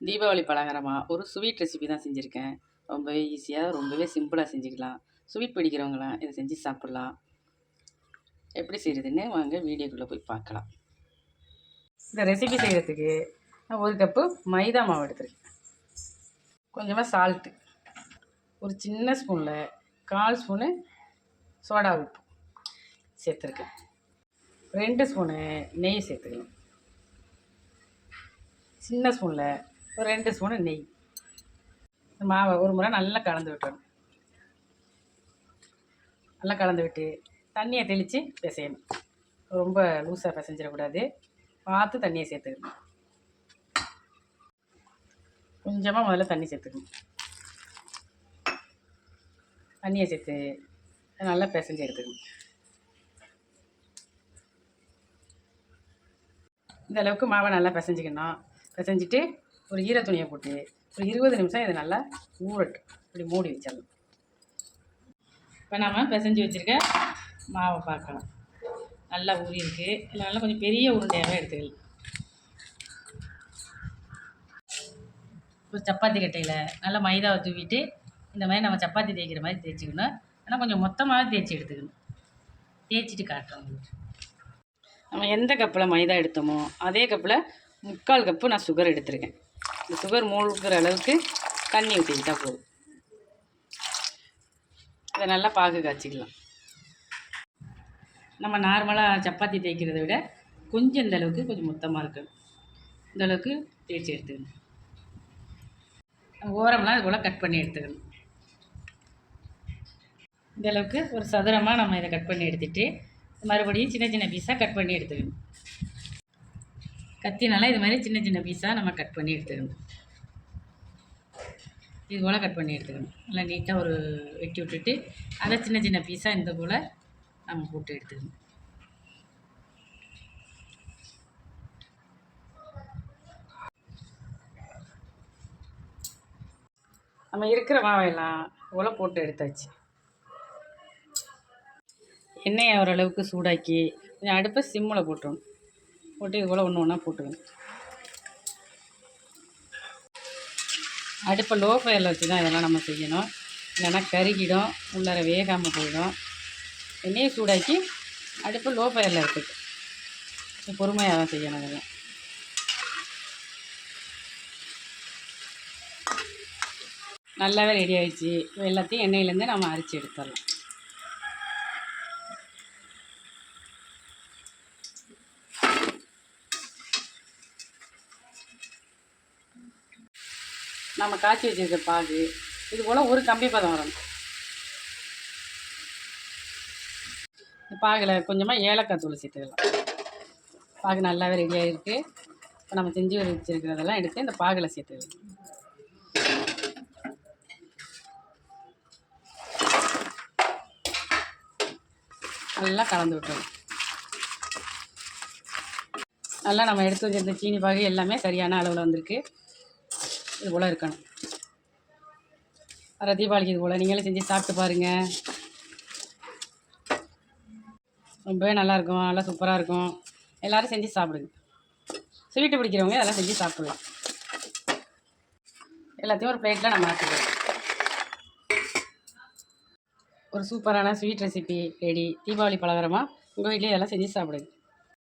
தீபாவளி பலகாரமாக ஒரு sweet recipe தான் செஞ்சுருக்கேன். ரொம்பவே ஈஸியாக ரொம்பவே சிம்பிளாக செஞ்சுக்கலாம். ஸ்வீட் பிடிக்கிறவங்களாம் இதை செஞ்சு சாப்பிட்லாம். எப்படி செய்கிறதுன்னு வாங்க வீடியோக்குள்ளே போய் பார்க்கலாம். இந்த ரெசிபி செய்கிறதுக்கு நான் 1 கப்பு மைதா மாவு எடுத்துருக்கேன். கொஞ்சமாக சால்ட்டு, ஒரு சின்ன ஸ்பூனில் 1/4 ஸ்பூனு சோடா உப்பு சேர்த்துருக்கேன். 2 ஸ்பூனு நெய் சேர்த்துக்கலாம். சின்ன ஸ்பூனில் ஒரு 2 ஸ்பூனு நெய். மாவை ஒரு முறை நல்லா கலந்து விட்டுறணும். நல்லா கலந்து விட்டு தண்ணியை தெளித்து பிசையணும். ரொம்ப லூஸாக பிசைஞ்சிடக்கூடாது. பார்த்து தண்ணியை சேர்த்துக்கணும். கொஞ்சமாக முதல்ல தண்ணி சேர்த்துக்கணும். தண்ணியை சேர்த்து நல்லா பிசைஞ்சு எடுத்துக்கணும். இந்த அளவுக்கு மாவை நல்லா பிசைஞ்சிக்கணும். பிசைஞ்சிட்டு ஒரு ஈர துணியை போட்டு ஒரு 20 நிமிஷம் இதை நல்லா ஊறட்டும். இப்படி மூடி வச்சிடலாம். இப்போ நாம் பிசைஞ்சு வச்சுருக்க மாவை பார்க்கலாம். நல்லா ஊறி இருக்குது. இல்லை நல்லா கொஞ்சம் பெரிய உருண்டையாகவே எடுத்துக்கலாம். ஒரு சப்பாத்தி கட்டையில் நல்லா மைதாவை தூவிட்டு இந்த மாதிரி நம்ம சப்பாத்தி தேய்க்கிற மாதிரி தேய்ச்சிக்கணும். ஆனால் கொஞ்சம் மொத்தமாக தேய்ச்சி எடுத்துக்கணும். தேய்ச்சிட்டு காட்டுறோம். நம்ம எந்த கப்பில் மைதா எடுத்தோமோ அதே கப்பில் 3/4 கப்பு நான் சுகர் எடுத்துருக்கேன். இந்த சுகர் மூழ்கிற அளவுக்கு தண்ணி ஊற்றிக்கிட்டால் போதும். இதை நல்லா பாகு காய்ச்சிக்கலாம். நம்ம நார்மலாக சப்பாத்தி தேய்க்கிறத விட கொஞ்சம் இந்த அளவுக்கு கொஞ்சம் மொத்தமாக இருக்கணும். இந்த அளவுக்கு தேய்ச்சி எடுத்துக்கணும். ஓரம்லாம் இது போல் கட் பண்ணி எடுத்துக்கணும். இந்த அளவுக்கு ஒரு சதுரமாக நம்ம இதை கட் பண்ணி எடுத்துகிட்டு மறுபடியும் சின்ன சின்ன பீஸாக கட் பண்ணி எடுத்துக்கணும். கத்தினால இது மாதிரி சின்ன சின்ன பீஸாக நம்ம கட் பண்ணி எடுத்துக்கணும். இது போல் கட் பண்ணி எடுத்துக்கணும். நல்லா நீட்டாக ஒரு வெட்டி விட்டுட்டு அதை சின்ன சின்ன பீஸாக இந்த போல் நம்ம போட்டு எடுத்துக்கணும். நம்ம இருக்கிற மாவையெல்லாம் போல் போட்டு எடுத்தாச்சு. எண்ணெயை ஓரளவுக்கு சூடாக்கி கொஞ்சம் அடுப்பை சிம்மில் போட்டுருணும். போட்டு இது போல் ஒன்று ஒன்றா போட்டுக்கணும். அடுப்பை லோ ஃபயரில் வச்சு தான் இதெல்லாம் நம்ம செய்யணும். இல்லைன்னா கருகிடும், உள்ளார வேகாமல் போயிடும். எண்ணெயை சூடாக்கி அடுப்பை லோ ஃபயரில் இருக்குது. பொறுமையாக தான் செய்யணும். இதெல்லாம் நல்லாவே ரெடி ஆகிடுச்சு. எல்லாத்தையும் எண்ணெயிலேருந்து நம்ம அரிச்சு எடுத்துடலாம். நம்ம காய்ச்சி வச்சுருக்க பாகு இது போல் ஒரு கம்பி பதம் வரணும். இந்த பாகில் கொஞ்சமாக ஏலக்காய் தூள் சேர்த்துக்கலாம். பாகு நல்லாவே ரெடியாக இருக்குது. இப்போ நம்ம செஞ்சு வச்சுருக்கிறதெல்லாம் எடுத்து இந்த பாகில் சேர்த்துக்கலாம். நல்லா கலந்து விட்டுருவோம். நல்லா நம்ம எடுத்து வச்சுருந்த சீனி பாகு எல்லாமே சரியான அளவில் வந்திருக்கு. இது போல் இருக்கணும். வர தீபாவளிக்கு இது போல் நீங்களே செஞ்சு சாப்பிட்டு பாருங்கள். ரொம்பவே நல்லாயிருக்கும். நல்லா சூப்பராக இருக்கும். எல்லோரும் செஞ்சு சாப்பிடுங்க. ஸ்வீட்டு பிடிக்கிறவங்க அதெல்லாம் செஞ்சு சாப்பிட்லாம். எல்லாத்தையும் ஒரு பிளேட்டில் நம்ம மாற்றிக்கலாம். ஒரு சூப்பரான ஸ்வீட் ரெசிபி ரெடி. தீபாவளி பலகாரமாக உங்கள் வீட்லேயே இதெல்லாம் செஞ்சு சாப்பிடுங்க.